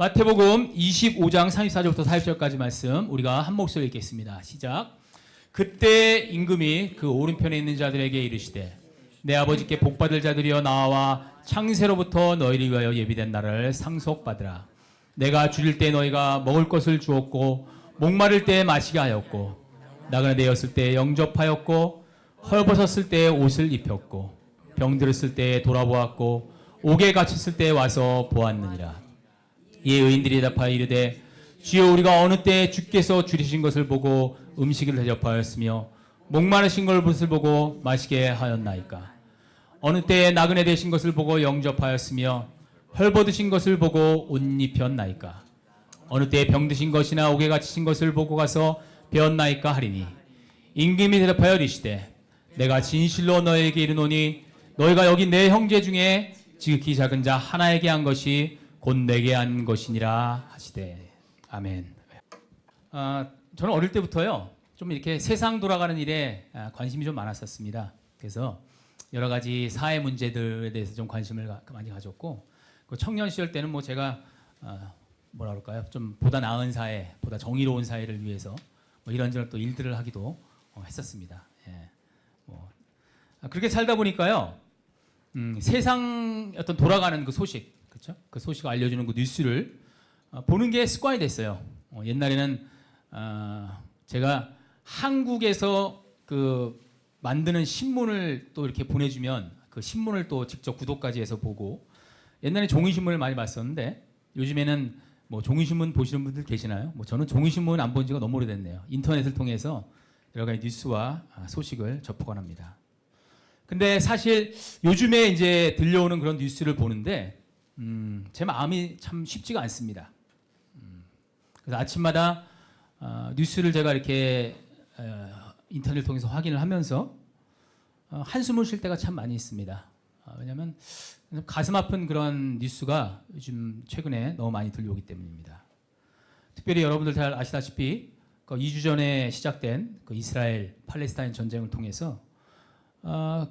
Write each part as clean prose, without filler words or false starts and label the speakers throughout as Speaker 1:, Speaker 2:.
Speaker 1: 마태복음 25장 34절부터 40절까지 말씀 우리가 한 목소리 읽겠습니다. 시작. 그때 임금이 그 오른편에 있는 자들에게 이르시되 내 아버지께 복받을 자들이여 나와 창세로부터 너희를 위하여 예비된 나라를 상속받으라. 내가 줄일 때 너희가 먹을 것을 주었고 목마를 때 마시게 하였고 나그네 되었을 때 영접하였고 헐벗었을 때 옷을 입혔고 병들었을 때 돌아보았고 옥에 갇혔을 때 와서 보았느니라. 이에 의인들이 답하여 이르되 주여 우리가 어느 때 주께서 줄이신 것을 보고 음식을 대접하였으며 목마르신 것을 보고 마시게 하였나이까. 어느 때에 나그네 되신 것을 보고 영접하였으며 헐벗으신 것을 보고 옷 입혔나이까. 어느 때에 병드신 것이나 옥에 갇히신 것을 보고 가서 배웠나이까 하리니 임금이 대답하여 이르시되 내가 진실로 너희에게 이르노니 너희가 여기 내 형제 중에 지극히 작은 자 하나에게 한 것이 곧 내게 한 것이니라 하시되. 아멘. 저는 어릴 때부터요 좀 이렇게 세상 돌아가는 일에 관심이 좀 많았었습니다. 그래서 여러 가지 사회 문제들에 대해서 좀 관심을 많이 가졌고, 그 청년 시절 때는 뭐 제가 뭐라 그럴까요? 좀 보다 나은 사회, 보다 정의로운 사회를 위해서 뭐 이런저런 또 일들을 하기도 했었습니다. 예. 그렇게 살다 보니까요, 세상 어떤 돌아가는 그 소식, 그렇죠? 그 소식을 알려주는 그 뉴스를 보는 게 습관이 됐어요. 옛날에는 제가 한국에서 그 만드는 신문을 또 이렇게 보내주면 그 신문을 또 직접 구독까지 해서 보고, 옛날에 종이신문을 많이 봤었는데 요즘에는 뭐 종이신문 보시는 분들 계시나요? 뭐 저는 종이신문 안 본 지가 너무 오래됐네요. 인터넷을 통해서 여러 가지 뉴스와 소식을 접하곤 합니다. 근데 사실 요즘에 이제 들려오는 그런 뉴스를 보는데 제 마음이 참 쉽지가 않습니다. 그래서 아침마다 뉴스를 제가 이렇게 인터넷을 통해서 확인을 하면서 한숨을 쉴 때가 참 많이 있습니다. 왜냐하면 가슴 아픈 그런 뉴스가 요즘 최근에 너무 많이 들려오기 때문입니다. 특별히 여러분들 잘 아시다시피 2주 전에 시작된 그 이스라엘 팔레스타인 전쟁을 통해서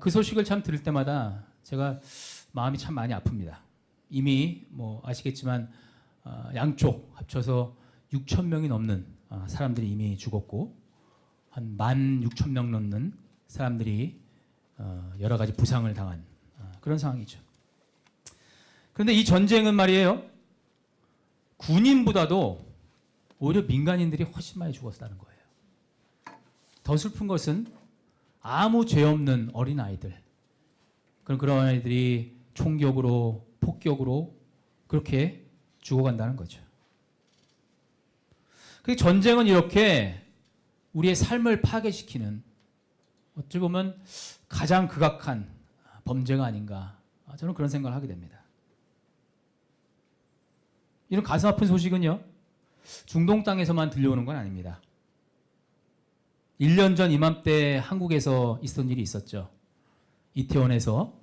Speaker 1: 그 소식을 참 들을 때마다 제가 마음이 참 많이 아픕니다. 이미 뭐 아시겠지만 양쪽 합쳐서 6천 명이 넘는 사람들이 이미 죽었고 한 16,000명 넘는 사람들이 여러 가지 부상을 당한 그런 상황이죠. 그런데 이 전쟁은 말이에요, 군인보다도 오히려 민간인들이 훨씬 많이 죽었다는 거예요. 더 슬픈 것은 아무 죄 없는 어린 아이들, 그런 아이들이 총격으로, 폭격으로 그렇게 죽어간다는 거죠. 그 전쟁은 이렇게 우리의 삶을 파괴시키는, 어찌 보면 가장 극악한 범죄가 아닌가, 저는 그런 생각을 하게 됩니다. 이런 가슴 아픈 소식은요, 중동 땅에서만 들려오는 건 아닙니다. 1년 전 이맘때 한국에서 있었던 일이 있었죠. 이태원에서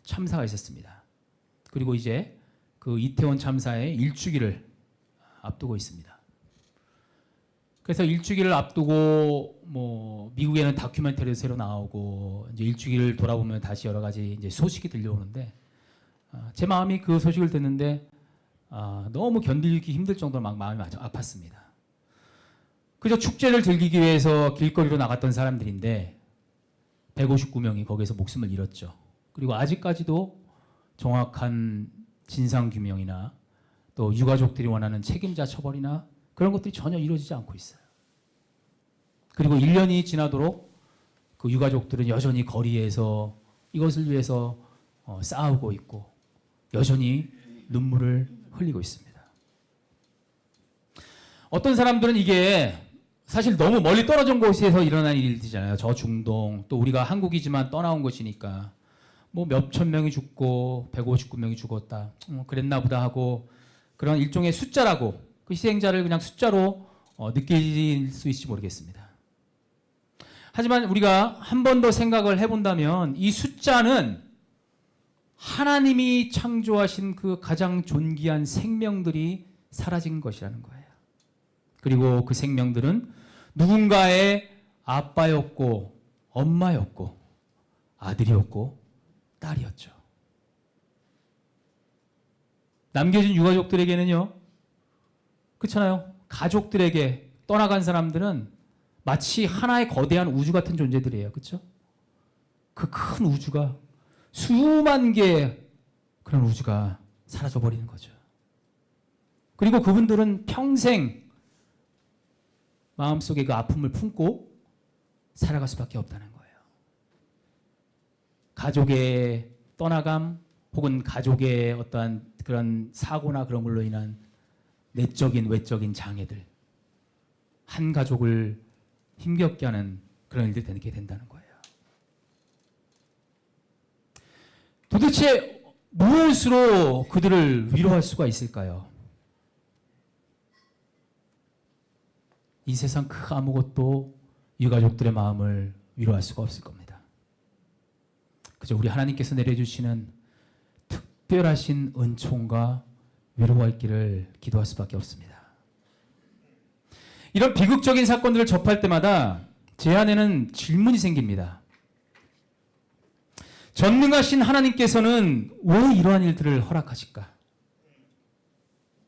Speaker 1: 참사가 있었습니다. 그리고 이제 그 이태원 참사의 일주기를 앞두고 있습니다. 그래서 일주기를 앞두고 뭐 미국에는 다큐멘터리도 새로 나오고 이제 일주기를 돌아보면 다시 여러 가지 이제 소식이 들려오는데, 제 마음이 그 소식을 듣는데 너무 견디기 힘들 정도로 막 마음이 아팠습니다. 그저 축제를 즐기기 위해서 길거리로 나갔던 사람들인데 159명이 거기서 목숨을 잃었죠. 그리고 아직까지도 정확한 진상규명이나 또 유가족들이 원하는 책임자 처벌이나 그런 것들이 전혀 이루어지지 않고 있어요. 그리고 1년이 지나도록 그 유가족들은 여전히 거리에서 이것을 위해서 싸우고 있고 여전히 눈물을 흘리고 있습니다. 어떤 사람들은 이게 사실 너무 멀리 떨어진 곳에서 일어난 일들이잖아요. 저 중동, 또 우리가 한국이지만 떠나온 것이니까 뭐 몇천 명이 죽고 159명이 죽었다, 그랬나 보다 하고 그런 일종의 숫자라고, 그 희생자를 그냥 숫자로 느낄 수 있을지 모르겠습니다. 하지만 우리가 한 번 더 생각을 해본다면 이 숫자는 하나님이 창조하신 그 가장 존귀한 생명들이 사라진 것이라는 거예요. 그리고 그 생명들은 누군가의 아빠였고 엄마였고 아들이었고 딸이었죠. 남겨진 유가족들에게는요. 그렇잖아요. 가족들에게 떠나간 사람들은 마치 하나의 거대한 우주 같은 존재들이에요. 그렇죠? 그 큰 우주가 수만 개의 그런 우주가 사라져버리는 거죠. 그리고 그분들은 평생 마음속에 그 아픔을 품고 살아갈 수밖에 없다는 거예요. 가족의 떠나감 혹은 가족의 어떠한 그런 사고나 그런 걸로 인한 내적인 외적인 장애들, 한 가족을 힘겹게 하는 그런 일들이 되게 된다는 거예요. 도대체 무엇으로 그들을 위로할 수가 있을까요? 이 세상 그 아무것도 유가족들의 마음을 위로할 수가 없을 겁니다. 그저 우리 하나님께서 내려주시는 특별하신 은총과 위로가 있기를 기도할 수밖에 없습니다. 이런 비극적인 사건들을 접할 때마다 제 안에는 질문이 생깁니다. 전능하신 하나님께서는 왜 이러한 일들을 허락하실까?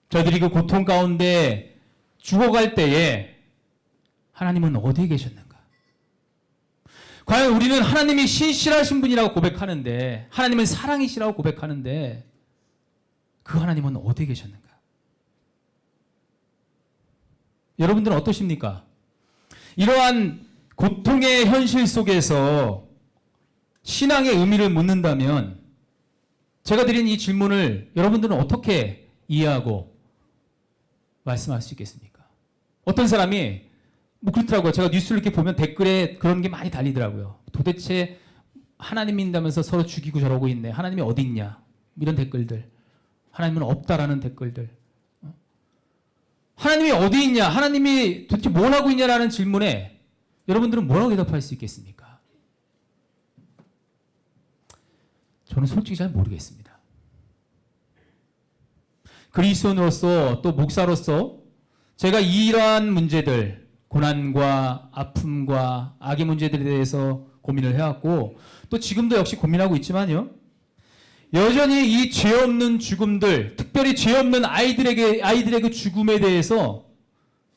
Speaker 1: 저희들이 그 고통 가운데 죽어갈 때에 하나님은 어디에 계셨는가? 과연 우리는 하나님이 신실하신 분이라고 고백하는데, 하나님은 사랑이시라고 고백하는데 그 하나님은 어디에 계셨는가? 여러분들은 어떠십니까? 이러한 고통의 현실 속에서 신앙의 의미를 묻는다면 제가 드린 이 질문을 여러분들은 어떻게 이해하고 말씀할 수 있겠습니까? 어떤 사람이 그렇더라고요. 제가 뉴스를 이렇게 보면 댓글에 그런 게 많이 달리더라고요. 도대체 하나님 믿는다면서 서로 죽이고 저러고 있네. 하나님이 어디 있냐? 이런 댓글들. 하나님은 없다라는 댓글들. 하나님이 어디 있냐? 하나님이 도대체 뭘 하고 있냐라는 질문에 여러분들은 뭐라고 대답할 수 있겠습니까? 저는 솔직히 잘 모르겠습니다. 그리스도인으로서 또 목사로서 제가 이러한 문제들, 고난과 아픔과 악의 문제들에 대해서 고민을 해왔고 또 지금도 역시 고민하고 있지만요. 여전히 이 죄 없는 죽음들, 특별히 죄 없는 아이들의 그 죽음에 대해서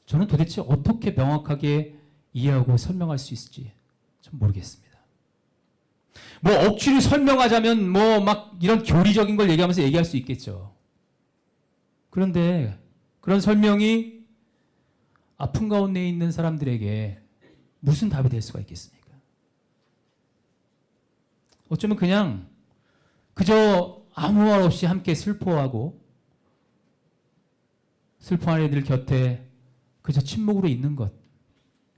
Speaker 1: 저는 도대체 어떻게 명확하게 이해하고 설명할 수 있을지 좀 모르겠습니다. 뭐 억지로 설명하자면 뭐 막 이런 교리적인 걸 얘기하면서 얘기할 수 있겠죠. 그런데 그런 설명이 아픔 가운데 있는 사람들에게 무슨 답이 될 수가 있겠습니까? 어쩌면 그저 아무 말 없이 함께 슬퍼하고 슬퍼하는 애들 곁에 그저 침묵으로 있는 것,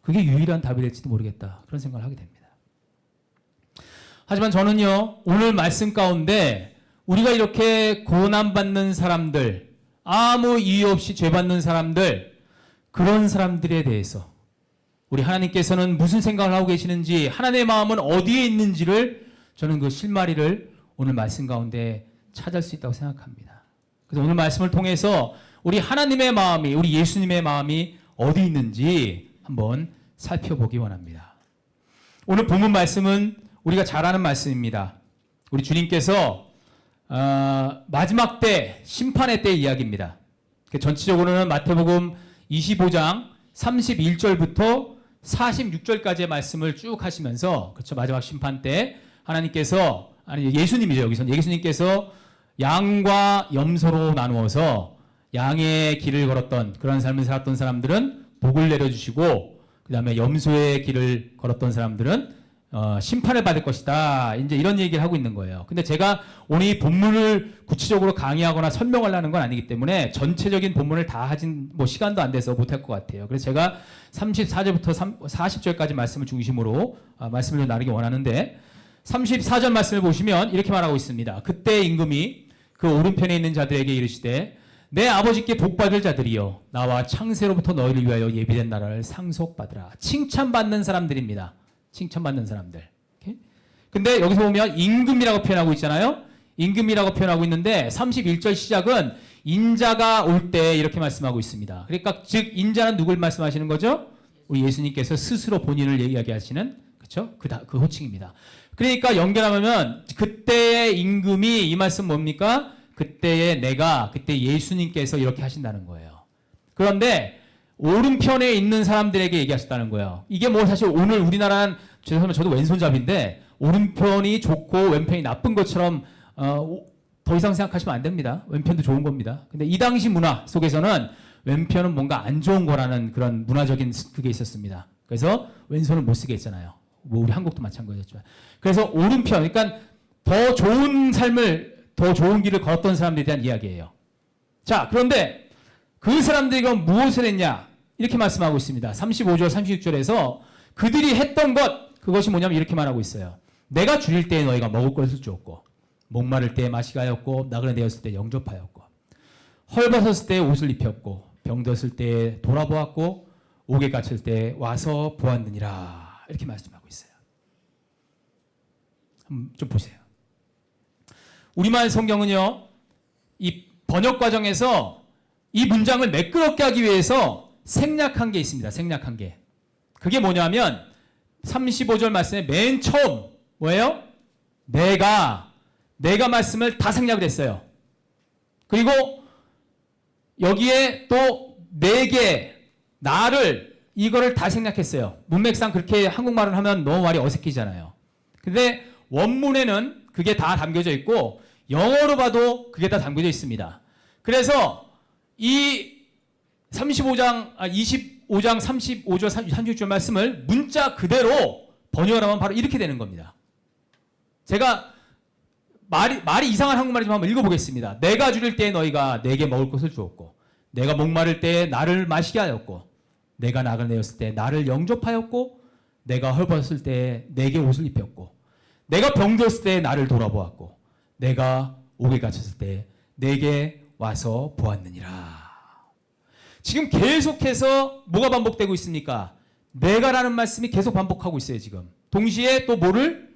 Speaker 1: 그게 유일한 답이 될지도 모르겠다, 그런 생각을 하게 됩니다. 하지만 저는요, 오늘 말씀 가운데 우리가 이렇게 고난받는 사람들, 아무 이유 없이 죄받는 사람들, 그런 사람들에 대해서 우리 하나님께서는 무슨 생각을 하고 계시는지, 하나님의 마음은 어디에 있는지를 저는 그 실마리를 오늘 말씀 가운데 찾을 수 있다고 생각합니다. 그래서 오늘 말씀을 통해서 우리 하나님의 마음이, 우리 예수님의 마음이 어디 있는지 한번 살펴보기 원합니다. 오늘 본문 말씀은 우리가 잘 아는 말씀입니다. 우리 주님께서 마지막 때, 심판의 때 이야기입니다. 전체적으로는 마태복음 25장 31절부터 46절까지의 말씀을 쭉 하시면서, 그렇죠, 마지막 심판 때 하나님께서, 아니 예수님이죠, 여기서는 예수님께서 양과 염소로 나누어서 양의 길을 걸었던, 그런 삶을 살았던 사람들은 복을 내려주시고, 그 다음에 염소의 길을 걸었던 사람들은 심판을 받을 것이다, 이제 이런 얘기를 하고 있는 거예요. 근데 제가 오늘 이 본문을 구체적으로 강의하거나 설명하려는 건 아니기 때문에 전체적인 본문을 다 하진 시간도 안 돼서 못할 것 같아요. 그래서 제가 34절부터 40절까지 말씀을 중심으로 말씀을 좀 나누기 원하는데, 34절 말씀을 보시면 이렇게 말하고 있습니다. 그때 임금이 그 오른편에 있는 자들에게 이르시되 내 아버지께 복받을 자들이여 나와 창세로부터 너희를 위하여 예비된 나라를 상속받으라. 칭찬받는 사람들입니다. 칭찬받는 사람들. 근데 여기서 보면 임금이라고 표현하고 있잖아요. 임금이라고 표현하고 있는데 31절 시작은 인자가 올 때 이렇게 말씀하고 있습니다. 그러니까 즉 인자는 누굴 말씀하시는 거죠? 우리 예수님께서 스스로 본인을 이야기하시는, 그렇죠? 그 호칭입니다. 그러니까 연결하면 그때의 임금이, 이 말씀 뭡니까? 그때 예수님께서 이렇게 하신다는 거예요. 그런데 오른편에 있는 사람들에게 얘기하셨다는 거예요. 이게 뭐 사실 오늘 우리나라는, 죄송하면 저도 왼손잡이인데 오른편이 좋고 왼편이 나쁜 것처럼 더 이상 생각하시면 안 됩니다. 왼편도 좋은 겁니다. 근데 이 당시 문화 속에서는 왼편은 뭔가 안 좋은 거라는 그런 문화적인 그게 있었습니다. 그래서 왼손을 못 쓰게 했잖아요. 뭐 우리 한국도 마찬가지였지만. 그래서 오른편, 그러니까 더 좋은 삶을, 더 좋은 길을 걸었던 사람들에 대한 이야기예요. 자, 그런데 그 사람들이 그럼 무엇을 했냐? 이렇게 말씀하고 있습니다. 35절, 36절에서 그들이 했던 것, 그것이 뭐냐면 이렇게 말하고 있어요. 내가 줄일 때에 너희가 먹을 것을 주었고, 목마를 때에 마시게 하였고, 나그네 되었을 때 영접하였고, 헐벗었을 때에 옷을 입혔고, 병들었을 때에 돌아보았고, 옥에 갇힐 때에 와서 보았느니라. 이렇게 말씀하고 있어요. 좀 보세요. 우리말 성경은요, 이 번역 과정에서 이 문장을 매끄럽게 하기 위해서 생략한 게 있습니다. 생략한 게. 그게 뭐냐면 35절 말씀에 맨 처음 뭐예요? 내가 말씀을 다 생략을 했어요. 그리고 여기에 또 내게, 나를, 이거를 다 생략했어요. 문맥상 그렇게 한국말을 하면 너무 말이 어색해지잖아요. 근데 원문에는 그게 다 담겨져 있고 영어로 봐도 그게 다 담겨져 있습니다. 그래서 이 25장 35절 36절 말씀을 문자 그대로 번역을 하면 바로 이렇게 되는 겁니다. 제가 말이 이상한 한국말이지만 한번 읽어보겠습니다. 내가 줄일 때에 너희가 내게 먹을 것을 주었고, 내가 목마를 때에 나를 마시게 하였고, 내가 나그네 되었을 때 나를 영접하였고, 내가 헐벗었을 때에 내게 옷을 입혔고, 내가 병들었을 때에 나를 돌아보았고, 내가 옥에 갇혔을 때 내게 와서 보았느니라. 지금 계속해서 뭐가 반복되고 있습니까? 내가라는 말씀이 계속 반복하고 있어요. 지금 동시에 또 뭐를?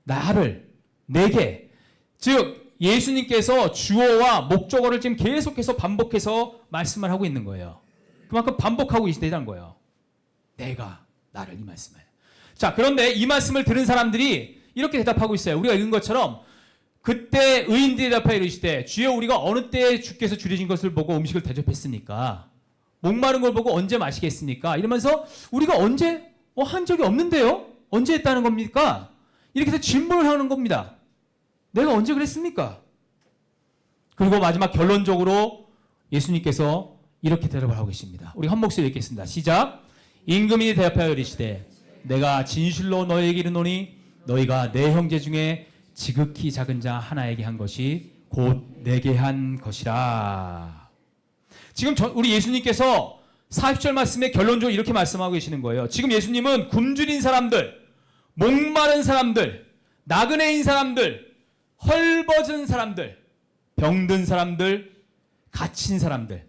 Speaker 1: 나를, 내게. 즉 예수님께서 주어와 목적어를 지금 계속해서 반복해서 말씀을 하고 있는 거예요. 그만큼 반복하고 있다는 거예요. 내가, 나를, 이 말씀을. 자, 그런데 이 말씀을 들은 사람들이 이렇게 대답하고 있어요. 우리가 읽은 것처럼 그때 의인들이 대답하여 이르시되 주여 우리가 어느 때에 주께서 줄이신 것을 보고 음식을 대접했습니까? 목마른 걸 보고 언제 마시겠습니까? 이러면서 우리가 언제 한 적이 없는데요? 언제 했다는 겁니까? 이렇게 해서 질문을 하는 겁니다. 내가 언제 그랬습니까? 그리고 마지막 결론적으로 예수님께서 이렇게 대답을 하고 계십니다. 우리 한 목소리 읽겠습니다. 시작. 임금이 대답하여 이르시되 내가 진실로 너희에게 이르노니 너희가 내 형제 중에 지극히 작은 자 하나에게 한 것이 곧 내게 한 것이라. 지금 우리 예수님께서 40절 말씀에 결론적으로 이렇게 말씀하고 계시는 거예요. 지금 예수님은 굶주린 사람들, 목마른 사람들, 나그네인 사람들, 헐벗은 사람들, 병든 사람들, 갇힌 사람들,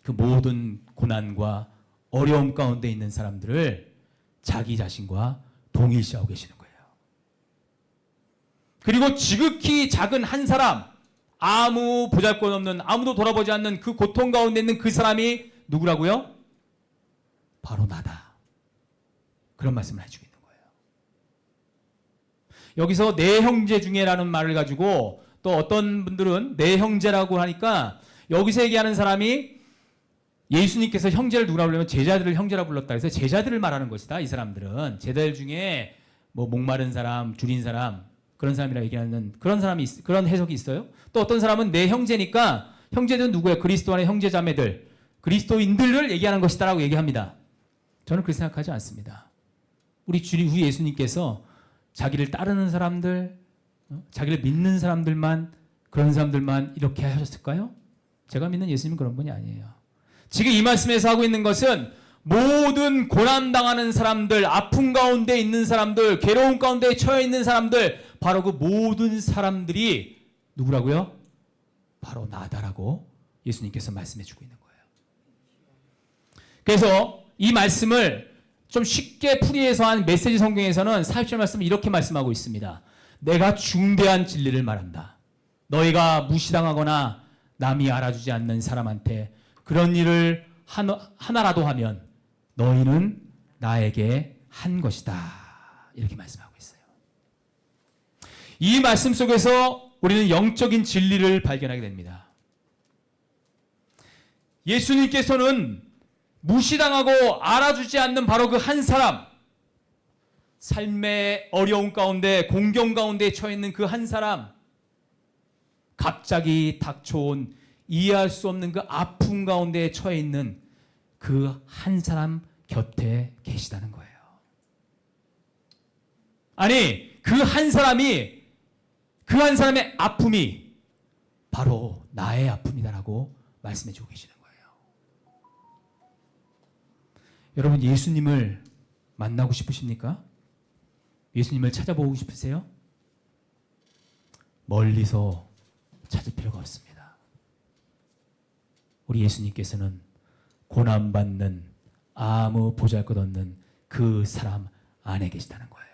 Speaker 1: 그 모든 고난과 어려움 가운데 있는 사람들을 자기 자신과 동일시하고 계시는 거예요. 그리고 지극히 작은 한 사람, 아무 보잘것없는, 아무도 돌아보지 않는 그 고통 가운데 있는 그 사람이 누구라고요? 바로 나다. 그런 말씀을 해주고 있는 거예요. 여기서 내 형제 중에라는 말을 가지고 또 어떤 분들은 내 형제라고 하니까 여기서 얘기하는 사람이 예수님께서 형제를 누구라고 부르면 제자들을 형제라고 불렀다 해서 제자들을 말하는 것이다. 이 사람들은 제자들 중에 뭐 목마른 사람, 줄인 사람, 그런 사람이라 얘기하는 그런 사람이 그런 해석이 있어요. 또 어떤 사람은 내 형제니까 형제들은 누구예요? 그리스도 안의 형제 자매들, 그리스도인들을 얘기하는 것이다라고 얘기합니다. 저는 그렇게 생각하지 않습니다. 우리 주 예수님께서 자기를 따르는 사람들, 자기를 믿는 사람들만, 그런 사람들만 이렇게 하셨을까요? 제가 믿는 예수님은 그런 분이 아니에요. 지금 이 말씀에서 하고 있는 것은 모든 고난당하는 사람들, 아픔 가운데 있는 사람들, 괴로움 가운데 처해 있는 사람들, 바로 그 모든 사람들이 누구라고요? 바로 나다라고 예수님께서 말씀해 주고 있는 거예요. 그래서 이 말씀을 좀 쉽게 풀이해서 한 메시지 성경에서는 40절 말씀을 이렇게 말씀하고 있습니다. 내가 중대한 진리를 말한다. 너희가 무시당하거나 남이 알아주지 않는 사람한테 그런 일을 하나라도 하면 너희는 나에게 한 것이다. 이렇게 말씀하고 있어요. 이 말씀 속에서 우리는 영적인 진리를 발견하게 됩니다. 예수님께서는 무시당하고 알아주지 않는 바로 그 한 사람, 삶의 어려움 가운데 공경 가운데 처해 있는 그 한 사람, 갑자기 닥쳐온 이해할 수 없는 그 아픔 가운데 처해 있는 그 한 사람 곁에 계시다는 거예요. 아니, 그 한 사람이, 그 한 사람의 아픔이 바로 나의 아픔이다라고 말씀해 주고 계시는 거예요. 여러분, 예수님을 만나고 싶으십니까? 예수님을 찾아보고 싶으세요? 멀리서 찾을 필요가 없습니다. 우리 예수님께서는 고난받는 아무 보잘것없는 그 사람 안에 계시다는 거예요.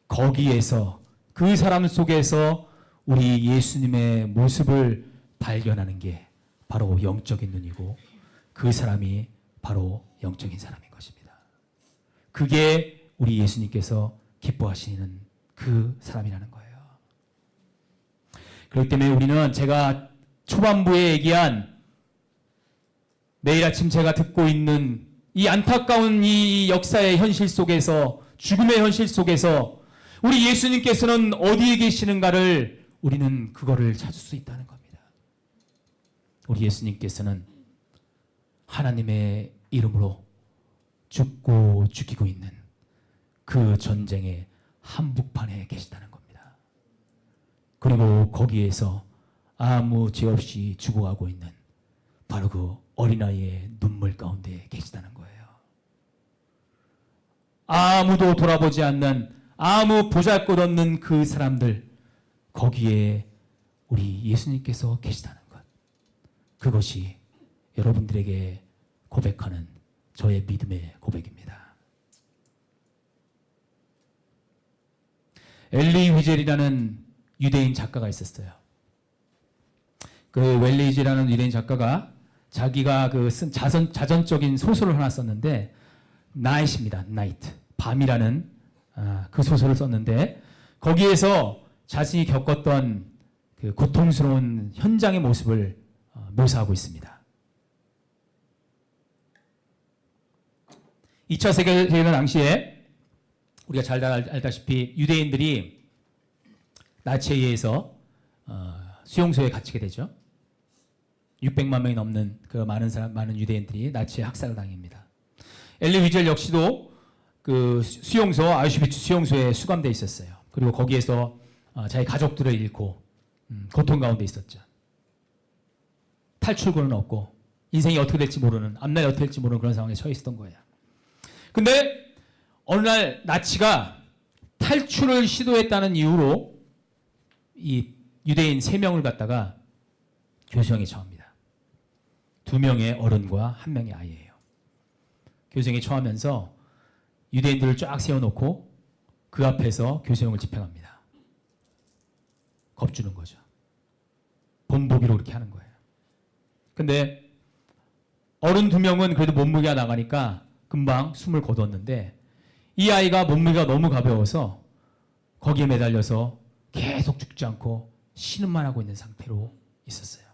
Speaker 1: 거기에서, 그 사람 속에서 우리 예수님의 모습을 발견하는 게 바로 영적인 눈이고, 그 사람이 바로 영적인 사람인 것입니다. 그게 우리 예수님께서 기뻐하시는 그 사람이라는 거예요. 그렇기 때문에 우리는 제가 초반부에 얘기한, 매일 아침 제가 듣고 있는 이 안타까운 이 역사의 현실 속에서, 죽음의 현실 속에서 우리 예수님께서는 어디에 계시는가를 우리는 그거를 찾을 수 있다는 겁니다. 우리 예수님께서는 하나님의 이름으로 죽고 죽이고 있는 그 전쟁의 한복판에 계시다는 겁니다. 그리고 거기에서 아무 죄 없이 죽어가고 있는 바로 그 어린아이의 눈물 가운데 계시다는 거예요. 아무도 돌아보지 않는, 아무 보잘것없는 그 사람들, 거기에 우리 예수님께서 계시다는 것, 그것이 여러분들에게 고백하는 저의 믿음의 고백입니다. 엘리 위젤이라는 유대인 작가가 있었어요. 그 웰리 위젤이라는 유대인 작가가 자기가 그 쓴 자전적인 소설을 하나 썼는데, 나잇입니다. 나이트, 밤이라는 그 소설을 썼는데, 거기에서 자신이 겪었던 그 고통스러운 현장의 모습을 묘사하고 있습니다. 2차 세계대전 당시에 우리가 잘 알다시피 유대인들이 나치에 의해서 수용소에 갇히게 되죠. 600만 명이 넘는 그 많은 유대인들이 나치에 학살을 당합니다. 엘리 위젤 역시도 그 수용소, 아우슈비츠 수용소에 수감되어 있었어요. 그리고 거기에서 자기 가족들을 잃고 고통 가운데 있었죠. 탈출구는 없고 인생이 어떻게 될지 모르는, 앞날이 어떻게 될지 모르는 그런 상황에 처해 있었던 거예요. 근데 어느 날 나치가 탈출을 시도했다는 이유로 이 유대인 3명을 갖다가 교수형에 처합니다. 2명의 어른과 1명의 아이예요. 교수형에 처하면서 유대인들을 쫙 세워놓고 그 앞에서 교수형을 집행합니다. 겁주는 거죠. 본보기로 그렇게 하는 거예요. 근데 어른 2명은 그래도 몸무게가 나가니까 금방 숨을 거뒀는데, 이 아이가 몸무게가 너무 가벼워서 거기에 매달려서 계속 죽지 않고 신음만 하고 있는 상태로 있었어요.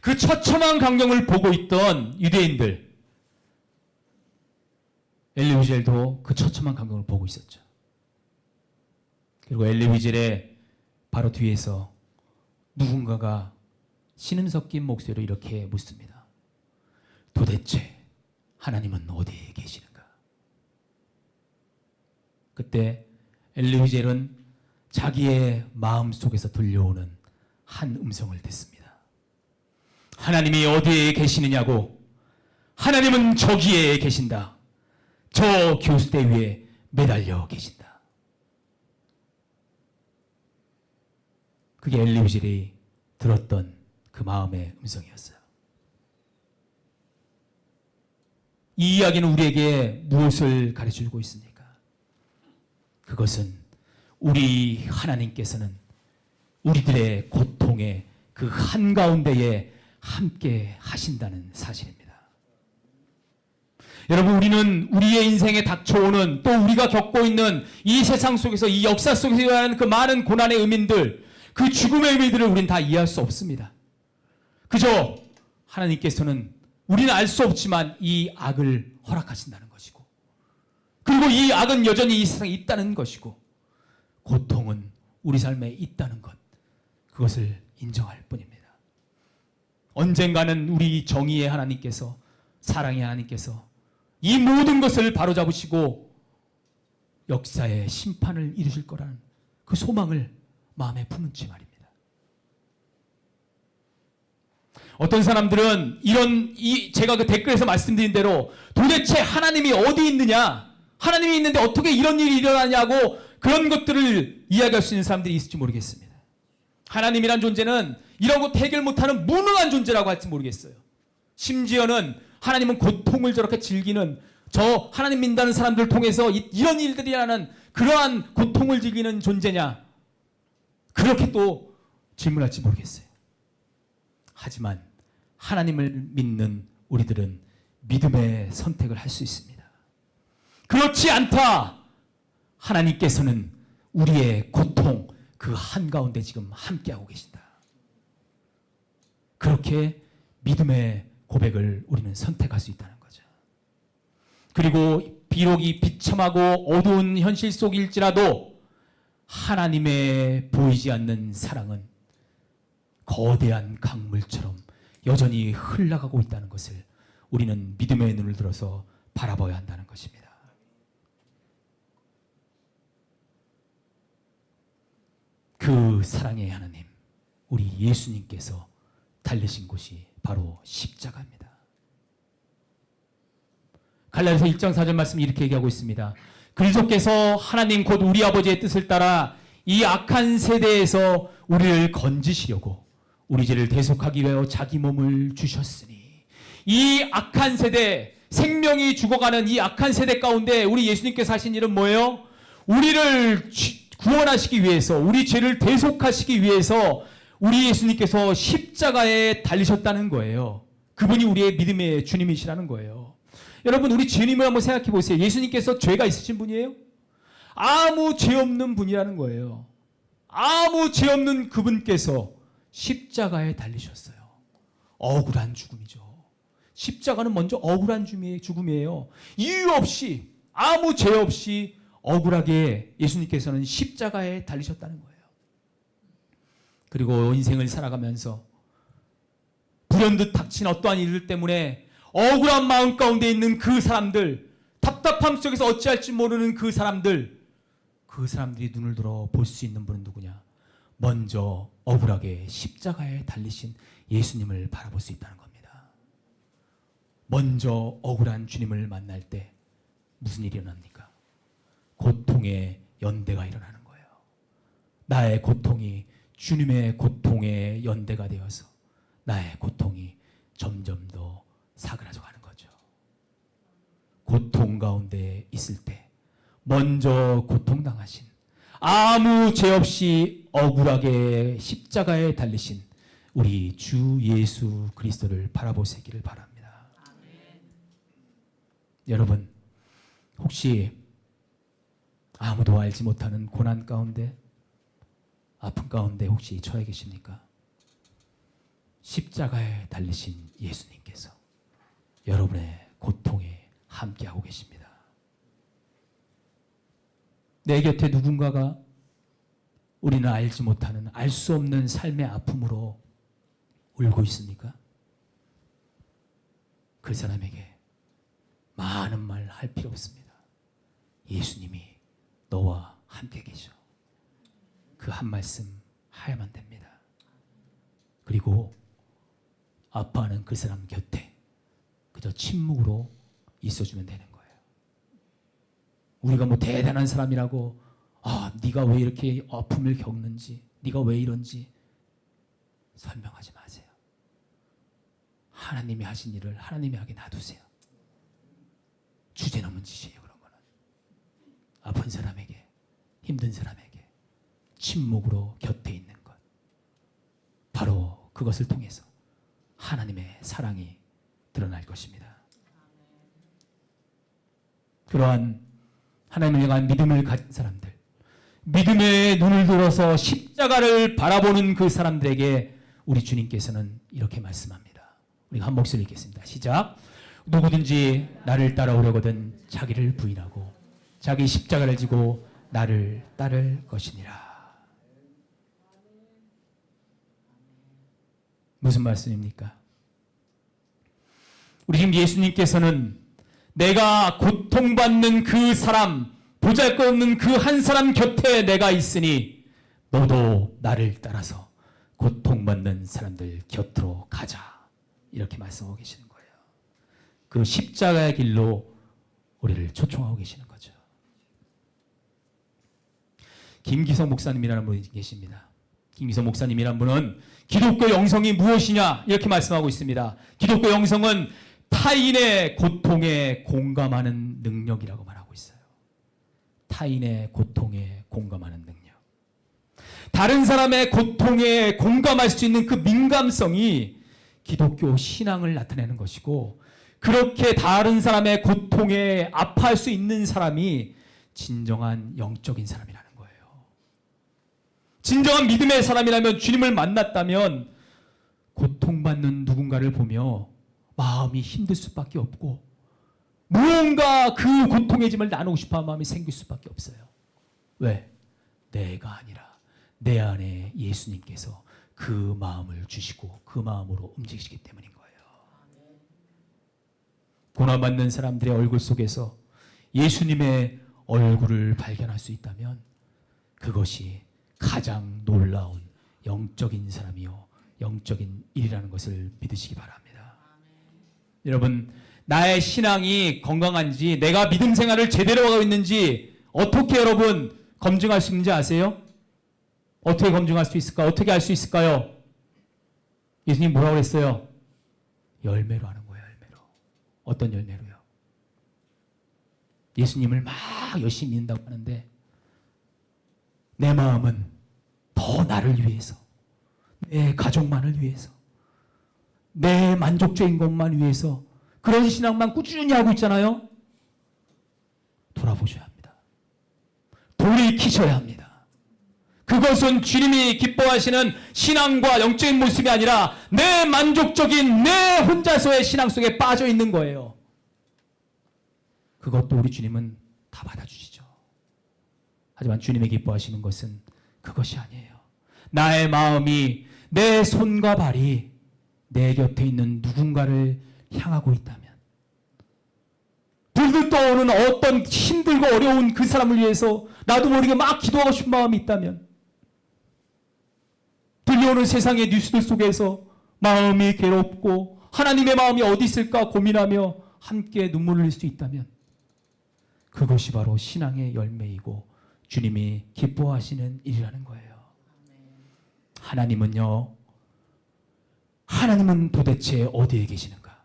Speaker 1: 그 처참한 광경을 보고 있던 유대인들, 엘리 위젤도 그 처참한 광경을 보고 있었죠. 그리고 엘리 위젤의 바로 뒤에서 누군가가 신음 섞인 목소리로 이렇게 묻습니다. 도대체 하나님은 어디에 계시는가? 그때 엘리 위젤은 자기의 마음 속에서 들려오는 한 음성을 듣습니다. 하나님이 어디에 계시느냐고? 하나님은 저기에 계신다. 저 교수대 위에 매달려 계신다. 그게 엘리 위젤이 들었던 그 마음의 음성이었어요. 이 이야기는 우리에게 무엇을 가르쳐주고 있습니까? 그것은 우리 하나님께서는 우리들의 고통의 그 한가운데에 함께 하신다는 사실입니다. 여러분, 우리는 우리의 인생에 닥쳐오는, 또 우리가 겪고 있는 이 세상 속에서, 이 역사 속에서 일어나는 그 많은 고난의 의미들, 그 죽음의 의미들을 우리는 다 이해할 수 없습니다. 그저 하나님께서는 우리는 알 수 없지만 이 악을 허락하신다는 것이고, 그리고 이 악은 여전히 이 세상에 있다는 것이고, 고통은 우리 삶에 있다는 것, 그것을 인정할 뿐입니다. 언젠가는 우리 정의의 하나님께서, 사랑의 하나님께서 이 모든 것을 바로잡으시고 역사의 심판을 이루실 거라는 그 소망을 마음에 품은지 말입니다. 어떤 사람들은 제가 그 댓글에서 말씀드린 대로 도대체 하나님이 어디 있느냐, 하나님이 있는데 어떻게 이런 일이 일어나냐고 그런 것들을 이야기할 수 있는 사람들이 있을지 모르겠습니다. 하나님이란 존재는 이런 것 해결 못하는 무능한 존재라고 할지 모르겠어요. 심지어는 하나님은 고통을 저렇게 즐기는, 저 하나님 믿는 사람들을 통해서 이런 일들이 일어나는 그러한 고통을 즐기는 존재냐, 그렇게 또 질문할지 모르겠어요. 하지만 하나님을 믿는 우리들은 믿음의 선택을 할 수 있습니다. 그렇지 않다, 하나님께서는 우리의 고통 그 한가운데 지금 함께하고 계신다. 그렇게 믿음의 고백을 우리는 선택할 수 있다는 거죠. 그리고 비록 이 비참하고 어두운 현실 속일지라도 하나님의 보이지 않는 사랑은 거대한 강물처럼 여전히 흘러가고 있다는 것을 우리는 믿음의 눈을 들어서 바라봐야 한다는 것입니다. 그 사랑의 하나님, 우리 예수님께서 달리신 곳이 바로 십자가입니다. 갈라디아서 1장 4절 말씀 이렇게 얘기하고 있습니다. 그리스도께서 하나님 곧 우리 아버지의 뜻을 따라 이 악한 세대에서 우리를 건지시려고 우리 죄를 대속하기 위하여 자기 몸을 주셨으니, 이 악한 세대, 생명이 죽어가는 이 악한 세대 가운데 우리 예수님께서 하신 일은 뭐예요? 우리를 구원하시기 위해서, 우리 죄를 대속하시기 위해서 우리 예수님께서 십자가에 달리셨다는 거예요. 그분이 우리의 믿음의 주님이시라는 거예요. 여러분, 우리 주님을 한번 생각해 보세요. 예수님께서 죄가 있으신 분이에요? 아무 죄 없는 분이라는 거예요. 아무 죄 없는 그분께서 십자가에 달리셨어요. 억울한 죽음이죠. 십자가는 먼저 억울한 죽음이에요. 이유 없이, 아무 죄 없이 억울하게 예수님께서는 십자가에 달리셨다는 거예요. 그리고 인생을 살아가면서 불현듯 닥친 어떠한 일들 때문에 억울한 마음 가운데 있는 그 사람들, 답답함 속에서 어찌할지 모르는 그 사람들이 눈을 들어 볼 수 있는 분은 누구냐? 먼저 억울하게 십자가에 달리신 예수님을 바라볼 수 있다는 겁니다. 먼저 억울한 주님을 만날 때 무슨 일이 일어납니까? 고통의 연대가 일어나는 거예요. 나의 고통이 주님의 고통에 연대가 되어서 나의 고통이 점점 더 사그라져 가는 거죠. 고통 가운데 있을 때 먼저 고통당하신, 아무 죄 없이 억울하게 십자가에 달리신 우리 주 예수 그리스도를 바라보시기를 바랍니다. 아멘. 여러분, 혹시 아무도 알지 못하는 고난 가운데, 아픔 가운데 혹시 처해 계십니까? 십자가에 달리신 예수님께서 여러분의 고통에 함께하고 계십니다. 내 곁에 누군가가 우리는 알지 못하는, 알 수 없는 삶의 아픔으로 울고 있습니까? 그 사람에게 많은 말 할 필요 없습니다. 예수님이 너와 함께 계셔. 그 한 말씀 하야만 됩니다. 그리고 아파하는 그 사람 곁에 그저 침묵으로 있어주면 되는 거예요. 우리가 뭐 대단한 사람이라고, 네가 왜 이렇게 아픔을 겪는지, 네가 왜 이런지 설명하지 마세요. 하나님이 하신 일을 하나님이 하게 놔두세요. 주제넘은 짓이에요. 그런 거는 아픈 사람에게, 힘든 사람에게 침묵으로 곁에 있는 것, 바로 그것을 통해서 하나님의 사랑이 드러날 것입니다. 그러한 하나님을 향한 믿음을 가진 사람들, 믿음의 눈을 들어서 십자가를 바라보는 그 사람들에게 우리 주님께서는 이렇게 말씀합니다. 우리가 한 목소리 읽겠습니다. 시작. 누구든지 나를 따라오려거든 자기를 부인하고 자기 십자가를 지고 나를 따를 것이니라. 무슨 말씀입니까? 우리 지금 예수님께서는 내가 고통받는 그 사람, 보잘것없는 그 한 사람 곁에 내가 있으니 너도 나를 따라서 고통받는 사람들 곁으로 가자. 이렇게 말씀하고 계시는 거예요. 그 십자가의 길로 우리를 초청하고 계시는 거죠. 김기성 목사님이라는 분이 계십니다. 김기성 목사님이라는 분은 기독교 영성이 무엇이냐 이렇게 말씀하고 있습니다. 기독교 영성은 타인의 고통에 공감하는 능력이라고 말하고 있어요. 타인의 고통에 공감하는 능력. 다른 사람의 고통에 공감할 수 있는 그 민감성이 기독교 신앙을 나타내는 것이고, 그렇게 다른 사람의 고통에 아파할 수 있는 사람이 진정한 영적인 사람이라는 거예요. 진정한 믿음의 사람이라면, 주님을 만났다면 고통받는 누군가를 보며 마음이 힘들 수밖에 없고 무언가 그 고통의 짐을 나누고 싶어하는 마음이 생길 수밖에 없어요. 왜? 내가 아니라 내 안에 예수님께서 그 마음을 주시고 그 마음으로 움직이시기 때문인 거예요. 고난받는 사람들의 얼굴 속에서 예수님의 얼굴을 발견할 수 있다면 그것이 가장 놀라운 영적인 사람이요 영적인 일이라는 것을 믿으시기 바랍니다. 여러분, 나의 신앙이 건강한지, 내가 믿음 생활을 제대로 하고 있는지 어떻게 여러분 검증할 수 있는지 아세요? 어떻게 검증할 수 있을까? 어떻게 알 수 있을까요? 예수님 뭐라고 그랬어요? 열매로 하는 거예요. 열매로. 어떤 열매로요? 예수님을 막 열심히 믿는다고 하는데 내 마음은 더 나를 위해서, 내 가족만을 위해서, 내 만족적인 것만 위해서 그런 신앙만 꾸준히 하고 있잖아요. 돌아보셔야 합니다. 돌이키셔야 합니다. 그것은 주님이 기뻐하시는 신앙과 영적인 모습이 아니라 내 만족적인 내 혼자서의 신앙 속에 빠져 있는 거예요. 그것도 우리 주님은 다 받아주시죠. 하지만 주님이 기뻐하시는 것은 그것이 아니에요. 나의 마음이, 내 손과 발이 내 곁에 있는 누군가를 향하고 있다면, 불들 떠오르는 어떤 힘들고 어려운 그 사람을 위해서 나도 모르게 막 기도하고 싶은 마음이 있다면, 들려오는 세상의 뉴스들 속에서 마음이 괴롭고 하나님의 마음이 어디 있을까 고민하며 함께 눈물을 흘릴 수 있다면 그것이 바로 신앙의 열매이고 주님이 기뻐하시는 일이라는 거예요. 하나님은 도대체 어디에 계시는가?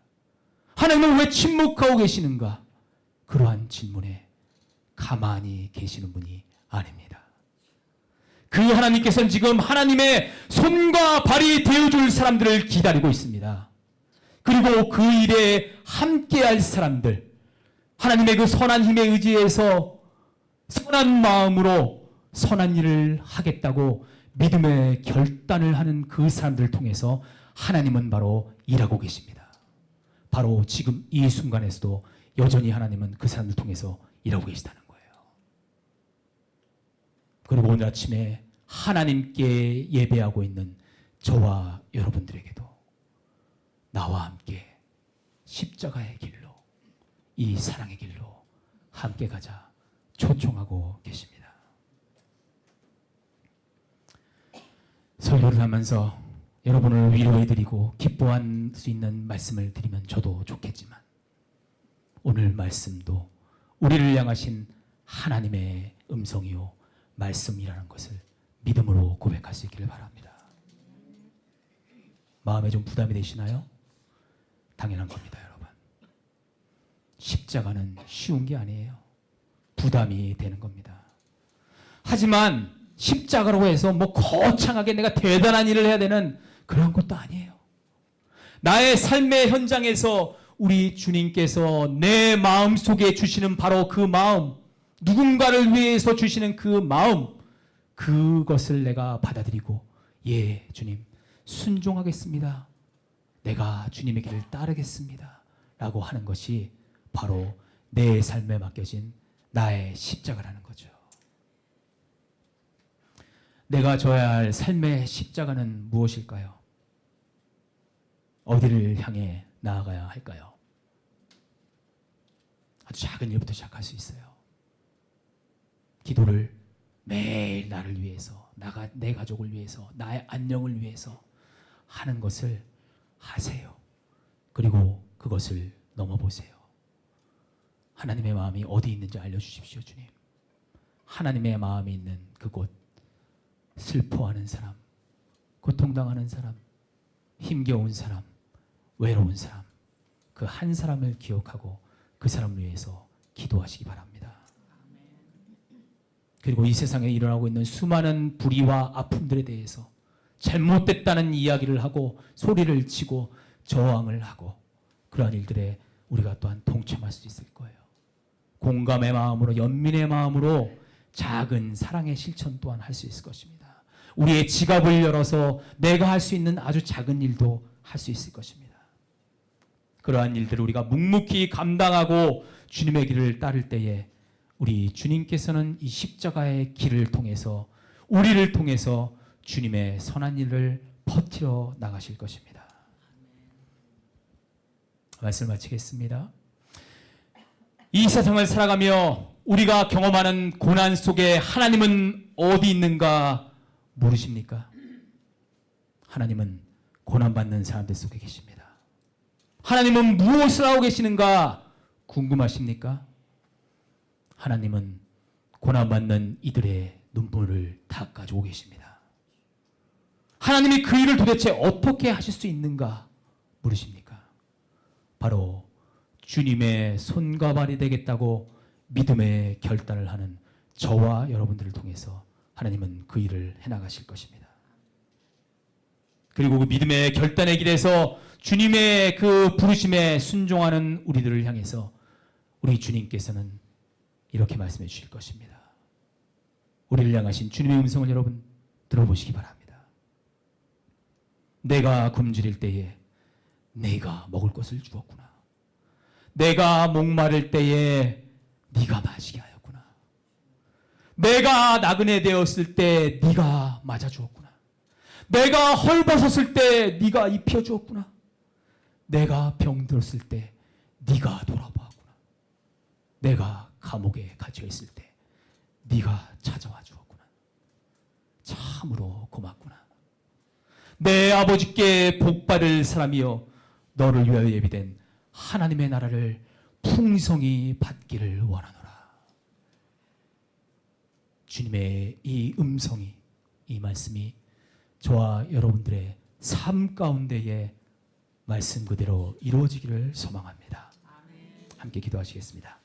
Speaker 1: 하나님은 왜 침묵하고 계시는가? 그러한 질문에 가만히 계시는 분이 아닙니다. 그 하나님께서는 지금 하나님의 손과 발이 되어줄 사람들을 기다리고 있습니다. 그리고 그 일에 함께할 사람들, 하나님의 그 선한 힘에 의지해서 선한 마음으로 선한 일을 하겠다고 믿음의 결단을 하는 그 사람들을 통해서 하나님은 바로 일하고 계십니다. 바로 지금 이 순간에서도 여전히 하나님은 그 사람들 통해서 일하고 계시다는 거예요. 그리고 오늘 아침에 하나님께 예배하고 있는 저와 여러분들에게도 나와 함께 십자가의 길로, 이 사랑의 길로 함께 가자 초청하고 계십니다. 설교를 하면서 여러분을 위로해드리고 기뻐할 수 있는 말씀을 드리면 저도 좋겠지만, 오늘 말씀도 우리를 향하신 하나님의 음성이요 말씀이라는 것을 믿음으로 고백할 수 있기를 바랍니다. 마음에 좀 부담이 되시나요? 당연한 겁니다, 여러분. 십자가는 쉬운 게 아니에요. 부담이 되는 겁니다. 하지만 십자가로 해서 뭐 거창하게 내가 대단한 일을 해야 되는 그런 것도 아니에요. 나의 삶의 현장에서 우리 주님께서 내 마음 속에 주시는 바로 그 마음, 누군가를 위해서 주시는 그 마음, 그것을 내가 받아들이고, 예, 주님, 순종하겠습니다. 내가 주님의 길을 따르겠습니다. 라고 하는 것이 바로 내 삶에 맡겨진 나의 십자가라는 거죠. 내가 져야 할 삶의 십자가는 무엇일까요? 어디를 향해 나아가야 할까요? 아주 작은 일부터 시작할 수 있어요. 기도를 매일 나를 위해서, 내 가족을 위해서, 나의 안녕을 위해서 하는 것을 하세요. 그리고 그것을 넘어보세요. 하나님의 마음이 어디 있는지 알려주십시오, 주님. 하나님의 마음이 있는 그곳, 슬퍼하는 사람, 고통당하는 사람, 힘겨운 사람, 외로운 사람, 그 한 사람을 기억하고 그 사람을 위해서 기도하시기 바랍니다. 그리고 이 세상에 일어나고 있는 수많은 불의와 아픔들에 대해서 잘못됐다는 이야기를 하고 소리를 치고 저항을 하고, 그러한 일들에 우리가 또한 동참할 수 있을 거예요. 공감의 마음으로, 연민의 마음으로 작은 사랑의 실천 또한 할 수 있을 것입니다. 우리의 지갑을 열어서 내가 할 수 있는 아주 작은 일도 할 수 있을 것입니다. 그러한 일들을 우리가 묵묵히 감당하고 주님의 길을 따를 때에 우리 주님께서는 이 십자가의 길을 통해서, 우리를 통해서 주님의 선한 일을 퍼뜨려 나가실 것입니다. 말씀 마치겠습니다. 이 세상을 살아가며 우리가 경험하는 고난 속에 하나님은 어디 있는가 모르십니까? 하나님은 고난받는 사람들 속에 계십니다. 하나님은 무엇을 하고 계시는가 궁금하십니까? 하나님은 고난받는 이들의 눈물을 닦아주고 계십니다. 하나님이 그 일을 도대체 어떻게 하실 수 있는가 물으십니까? 바로 주님의 손과 발이 되겠다고 믿음의 결단을 하는 저와 여러분들을 통해서 하나님은 그 일을 해나가실 것입니다. 그리고 그 믿음의 결단의 길에서 주님의 그 부르심에 순종하는 우리들을 향해서 우리 주님께서는 이렇게 말씀해 주실 것입니다. 우리를 향하신 주님의 음성을 여러분 들어보시기 바랍니다. 내가 굶주릴 때에 네가 먹을 것을 주었구나. 내가 목마를 때에 네가 마시게 하였구나. 내가 나그네 되었을 때 네가 맞아주었구나. 내가 헐벗었을 때 네가 입혀주었구나. 내가 병들었을 때 네가 돌아보았구나. 내가 감옥에 갇혀 있을 때 네가 찾아와 주었구나. 참으로 고맙구나. 내 아버지께 복받을 사람이여 너를 위하여 예비된 하나님의 나라를 풍성히 받기를 원하노라. 주님의 이 음성이, 이 말씀이 저와 여러분들의 삶 가운데에 말씀 그대로 이루어지기를 소망합니다. 함께 기도하시겠습니다.